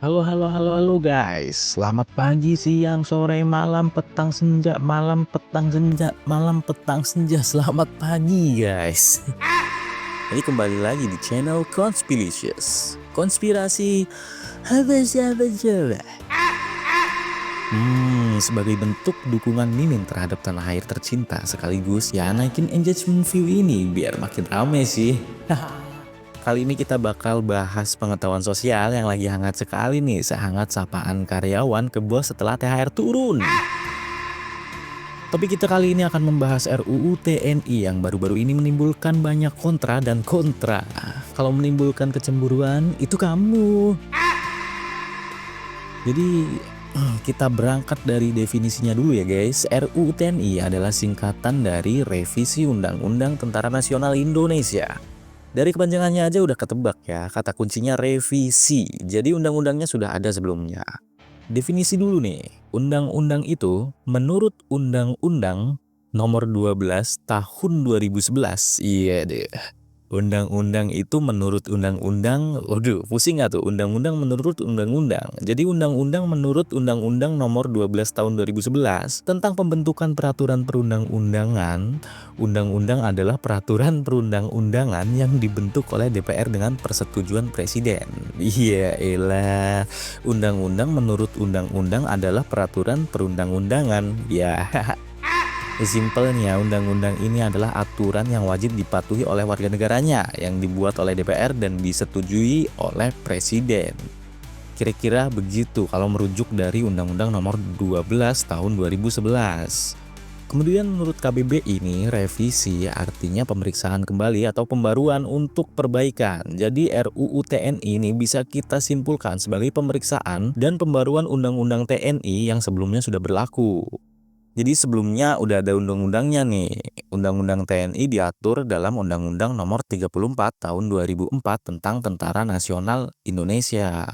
Halo halo halo halo guys, selamat pagi, siang, sore, malam, petang, senja, malam, petang, senja, malam, petang, senja. Selamat pagi guys. Jadi kembali lagi di channel Conspiracious. Konspirasi habis-habis. Sebagai bentuk dukungan Mimin terhadap tanah air tercinta sekaligus ya naikin engagement view ini biar makin rame sih. Kali ini kita bakal bahas pengetahuan sosial yang lagi hangat sekali nih, sehangat sapaan karyawan ke bos setelah THR turun. Tapi kita kali ini akan membahas RUU TNI yang baru-baru ini menimbulkan banyak kontra dan kontra. Kalau menimbulkan kecemburuan, itu kamu. Jadi kita berangkat dari definisinya dulu ya guys. RUU TNI adalah singkatan dari Revisi Undang-Undang Tentara Nasional Indonesia. Dari kepanjangannya aja udah ketebak ya, kata kuncinya revisi. Jadi undang-undangnya sudah ada sebelumnya. Definisi dulu nih, undang-undang itu menurut Undang-Undang Nomor 12 Tahun 2011. Iya deh. Undang-undang itu menurut undang-undang, waduh pusing gak tuh, undang-undang menurut undang-undang. Jadi undang-undang menurut Undang-Undang Nomor 12 Tahun 2011 tentang pembentukan peraturan perundang-undangan. Undang-undang adalah peraturan perundang-undangan yang dibentuk oleh DPR dengan persetujuan presiden. Iya elah, undang-undang menurut undang-undang adalah peraturan perundang-undangan. Ya. Simpelnya, undang-undang ini adalah aturan yang wajib dipatuhi oleh warga negaranya yang dibuat oleh DPR dan disetujui oleh Presiden. Kira-kira begitu kalau merujuk dari Undang-Undang Nomor 12 Tahun 2011. Kemudian menurut KBB ini revisi artinya pemeriksaan kembali atau pembaruan untuk perbaikan. Jadi RUU TNI ini bisa kita simpulkan sebagai pemeriksaan dan pembaruan Undang-Undang TNI yang sebelumnya sudah berlaku. Jadi sebelumnya udah ada undang-undangnya nih. Undang-undang TNI diatur dalam Undang-Undang Nomor 34 Tahun 2004 tentang Tentara Nasional Indonesia.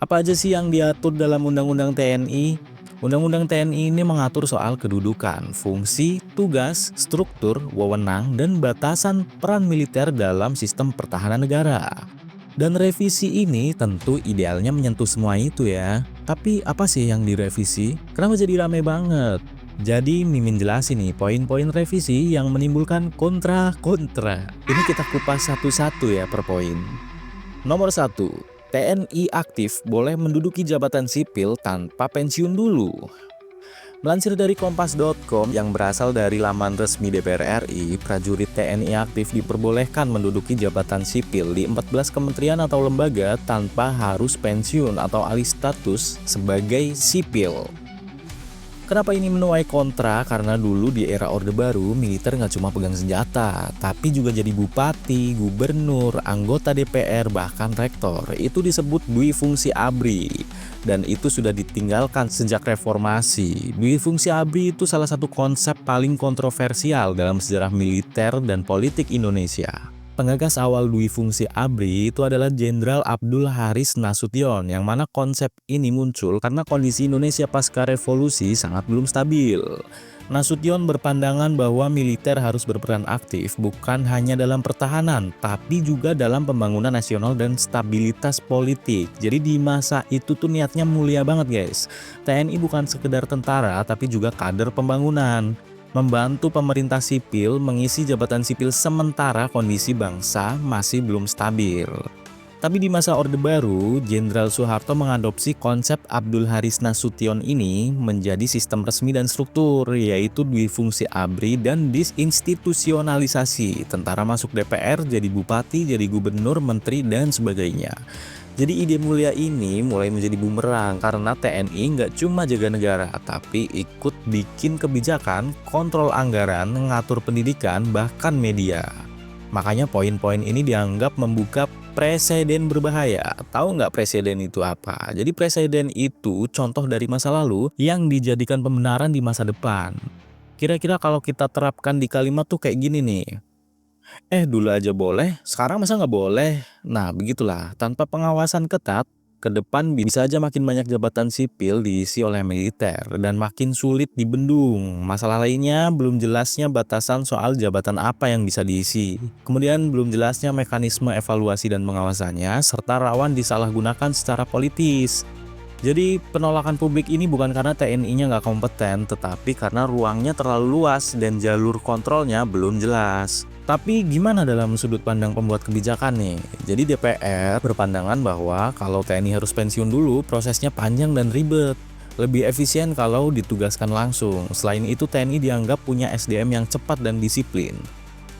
Apa aja sih yang diatur dalam Undang-Undang TNI? Undang-Undang TNI ini mengatur soal kedudukan, fungsi, tugas, struktur, wewenang, dan batasan peran militer dalam sistem pertahanan negara. Dan revisi ini tentu idealnya menyentuh semua itu ya. Tapi apa sih yang direvisi? Kenapa jadi rame banget? Jadi Mimin jelasin nih poin-poin revisi yang menimbulkan kontra-kontra. Ini kita kupas satu-satu ya per poin. Nomor 1, TNI aktif boleh menduduki jabatan sipil tanpa pensiun dulu. Melansir dari kompas.com yang berasal dari laman resmi DPR RI, prajurit TNI aktif diperbolehkan menduduki jabatan sipil di 14 kementerian atau lembaga tanpa harus pensiun atau alih status sebagai sipil. Kenapa ini menuai kontra? Karena dulu di era Orde Baru, militer nggak cuma pegang senjata, tapi juga jadi bupati, gubernur, anggota DPR, bahkan rektor. Itu disebut dui fungsi ABRI. Dan itu sudah ditinggalkan sejak reformasi. Dui fungsi ABRI itu salah satu konsep paling kontroversial dalam sejarah militer dan politik Indonesia. Pengagas awal dui fungsi ABRI itu adalah Jenderal Abdul Haris Nasution, yang mana konsep ini muncul karena kondisi Indonesia pasca revolusi sangat belum stabil. Nasution berpandangan bahwa militer harus berperan aktif bukan hanya dalam pertahanan, tapi juga dalam pembangunan nasional dan stabilitas politik. Jadi di masa itu tuh niatnya mulia banget guys. TNI bukan sekedar tentara, tapi juga kader pembangunan. Membantu pemerintah sipil mengisi jabatan sipil sementara kondisi bangsa masih belum stabil. Tapi di masa Orde Baru, Jenderal Soeharto mengadopsi konsep Abdul Haris Nasution ini menjadi sistem resmi dan struktur, yaitu dui fungsi ABRI dan disinstitusionalisasi. Tentara masuk DPR, jadi bupati, jadi gubernur, menteri, dan sebagainya. Jadi ide mulia ini mulai menjadi bumerang karena TNI nggak cuma jaga negara, tapi ikut bikin kebijakan, kontrol anggaran, ngatur pendidikan, bahkan media. Makanya poin-poin ini dianggap membuka presiden berbahaya. Tahu nggak presiden itu apa? Jadi presiden itu contoh dari masa lalu yang dijadikan pembenaran di masa depan. Kira-kira kalau kita terapkan di kalimat tuh kayak gini nih. Dulu aja boleh, sekarang masa nggak boleh? Nah begitulah, tanpa pengawasan ketat, Kedepan bisa aja makin banyak jabatan sipil diisi oleh militer dan makin sulit dibendung. Masalah lainnya belum jelasnya batasan soal jabatan apa yang bisa diisi. Kemudian belum jelasnya mekanisme evaluasi dan pengawasannya serta rawan disalahgunakan secara politis. Jadi penolakan publik ini bukan karena TNI-nya nggak kompeten, tetapi karena ruangnya terlalu luas dan jalur kontrolnya belum jelas. Tapi gimana dalam sudut pandang pembuat kebijakan nih? Jadi DPR berpandangan bahwa kalau TNI harus pensiun dulu, prosesnya panjang dan ribet. Lebih efisien kalau ditugaskan langsung. Selain itu TNI dianggap punya SDM yang cepat dan disiplin.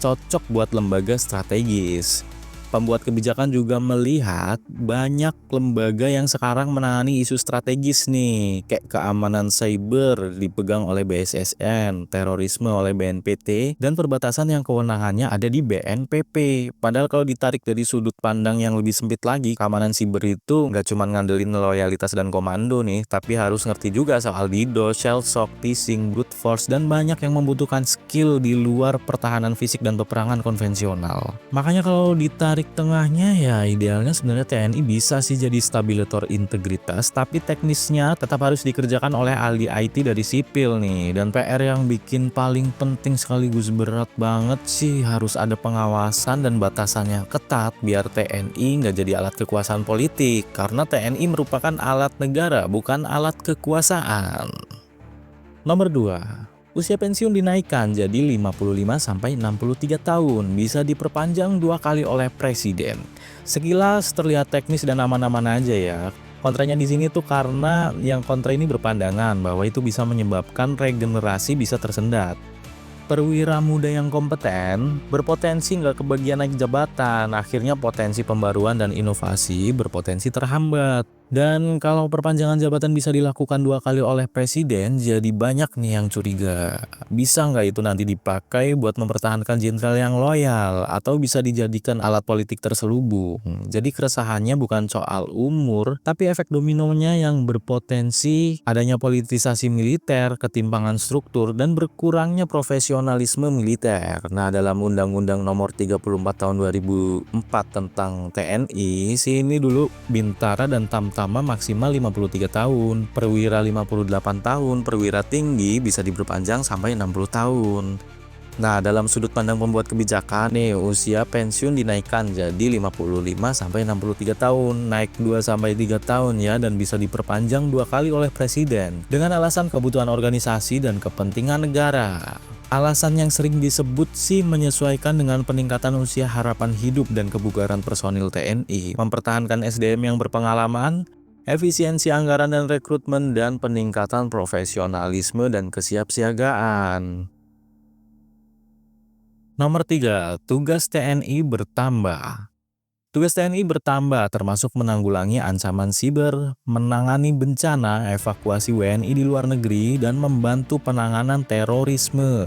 Cocok buat lembaga strategis. Pembuat kebijakan juga melihat banyak lembaga yang sekarang menangani isu strategis nih, kayak keamanan cyber dipegang oleh BSSN, terorisme oleh BNPT, dan perbatasan yang kewenangannya ada di BNPP. Padahal kalau ditarik dari sudut pandang yang lebih sempit lagi, keamanan cyber itu nggak cuma ngandelin loyalitas dan komando nih, tapi harus ngerti juga soal DDoS, shell shock, phishing, brute force, dan banyak yang membutuhkan skill di luar pertahanan fisik dan peperangan konvensional. Makanya kalau ditarik tengahnya ya idealnya sebenarnya TNI bisa sih jadi stabilator integritas, tapi teknisnya tetap harus dikerjakan oleh ahli IT dari sipil nih. Dan PR yang bikin paling penting sekaligus berat banget sih harus ada pengawasan dan batasan yang ketat biar TNI nggak jadi alat kekuasaan politik, karena TNI merupakan alat negara bukan alat kekuasaan. Nomor 2. Usia pensiun dinaikkan jadi 55-63 tahun, bisa diperpanjang 2 kali oleh presiden. Sekilas terlihat teknis dan aman-aman aja ya. Kontranya di sini tuh karena yang kontra ini berpandangan bahwa itu bisa menyebabkan regenerasi bisa tersendat. Perwira muda yang kompeten berpotensi nggak kebagian naik jabatan, akhirnya potensi pembaruan dan inovasi berpotensi terhambat. Dan kalau perpanjangan jabatan bisa dilakukan 2 kali oleh presiden, jadi banyak nih yang curiga. Bisa nggak itu nanti dipakai buat mempertahankan jenderal yang loyal, atau bisa dijadikan alat politik terselubung. Jadi keresahannya bukan soal umur, tapi efek dominonya yang berpotensi adanya politisasi militer, ketimpangan struktur, dan berkurangnya profesionalisme militer. Nah, dalam Undang-Undang Nomor 34 Tahun 2004 tentang TNI, sini dulu Bintara dan Tamtama maksimal 53 tahun, perwira 58 tahun, perwira tinggi bisa diperpanjang sampai 60 tahun. Nah, dalam sudut pandang pembuat kebijakan nih, usia pensiun dinaikkan jadi 55-63 tahun, naik 2-3 tahun ya, dan bisa diperpanjang 2 kali oleh presiden dengan alasan kebutuhan organisasi dan kepentingan negara. Alasan yang sering disebut sih menyesuaikan dengan peningkatan usia harapan hidup dan kebugaran personil TNI, mempertahankan SDM yang berpengalaman, efisiensi anggaran dan rekrutmen, dan peningkatan profesionalisme dan kesiapsiagaan. Nomor 3, tugas TNI bertambah. Tugas TNI bertambah termasuk menanggulangi ancaman siber, menangani bencana, evakuasi WNI di luar negeri, dan membantu penanganan terorisme.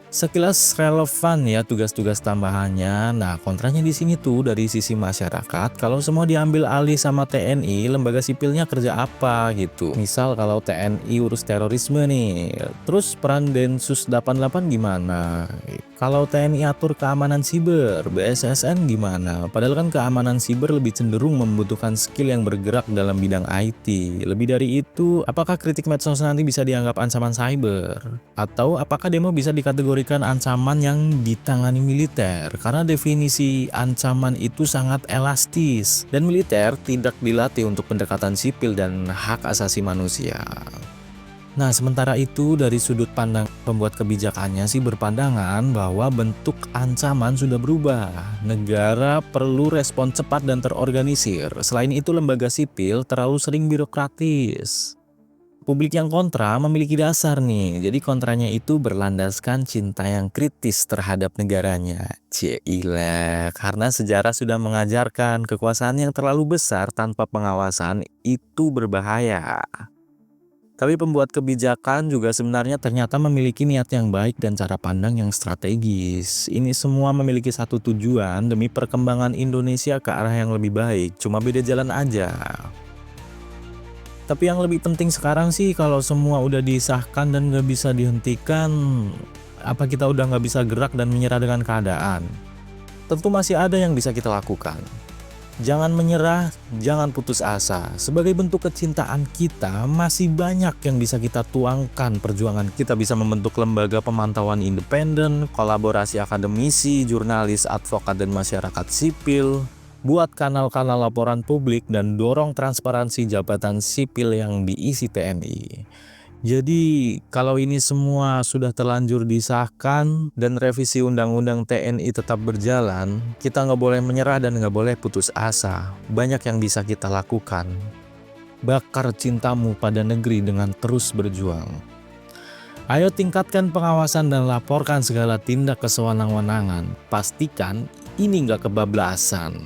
Sekilas relevan ya tugas-tugas tambahannya. Nah, kontranya di sini tuh dari sisi masyarakat, kalau semua diambil alih sama TNI, lembaga sipilnya kerja apa gitu. Misal kalau TNI urus terorisme nih, terus peran Densus 88 gimana? Kalau TNI atur keamanan siber, BSSN gimana? Padahal kan keamanan siber lebih cenderung membutuhkan skill yang bergerak dalam bidang IT. Lebih dari itu, apakah kritik medsos nanti bisa dianggap ancaman cyber? Atau apakah demo bisa dikategorikan ancaman yang ditangani militer? Karena definisi ancaman itu sangat elastis, dan militer tidak dilatih untuk pendekatan sipil dan hak asasi manusia. Nah, sementara itu dari sudut pandang pembuat kebijakannya sih berpandangan bahwa bentuk ancaman sudah berubah. Negara perlu respon cepat dan terorganisir. Selain itu, lembaga sipil terlalu sering birokratis. Publik yang kontra memiliki dasar nih. Jadi kontranya itu berlandaskan cinta yang kritis terhadap negaranya. Cielah, karena sejarah sudah mengajarkan kekuasaan yang terlalu besar tanpa pengawasan itu berbahaya. Tapi pembuat kebijakan juga sebenarnya ternyata memiliki niat yang baik dan cara pandang yang strategis. Ini semua memiliki satu tujuan demi perkembangan Indonesia ke arah yang lebih baik, cuma beda jalan aja. Tapi yang lebih penting sekarang sih kalau semua udah disahkan dan gak bisa dihentikan, apa kita udah gak bisa gerak dan menyerah dengan keadaan? Tentu masih ada yang bisa kita lakukan. Jangan menyerah, jangan putus asa. Sebagai bentuk kecintaan kita, masih banyak yang bisa kita tuangkan perjuangan. Kita bisa membentuk lembaga pemantauan independen, kolaborasi akademisi, jurnalis, advokat, dan masyarakat sipil, buat kanal-kanal laporan publik, dan dorong transparansi jabatan sipil yang diisi TNI. Jadi kalau ini semua sudah terlanjur disahkan dan revisi undang-undang TNI tetap berjalan, kita nggak boleh menyerah dan nggak boleh putus asa. Banyak yang bisa kita lakukan. Bakar cintamu pada negeri dengan terus berjuang. Ayo tingkatkan pengawasan dan laporkan segala tindak kesewenang-wenangan. Pastikan ini nggak kebablasan.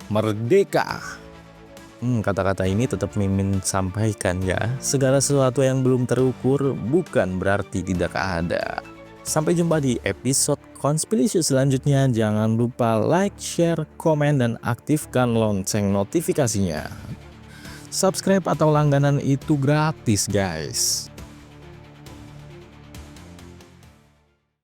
Merdeka! Kata-kata ini tetap Mimin sampaikan ya. Segala sesuatu yang belum terukur bukan berarti tidak ada. Sampai jumpa di episode konspirasi selanjutnya. Jangan lupa like, share, komen, dan aktifkan lonceng notifikasinya. Subscribe atau langganan itu gratis guys.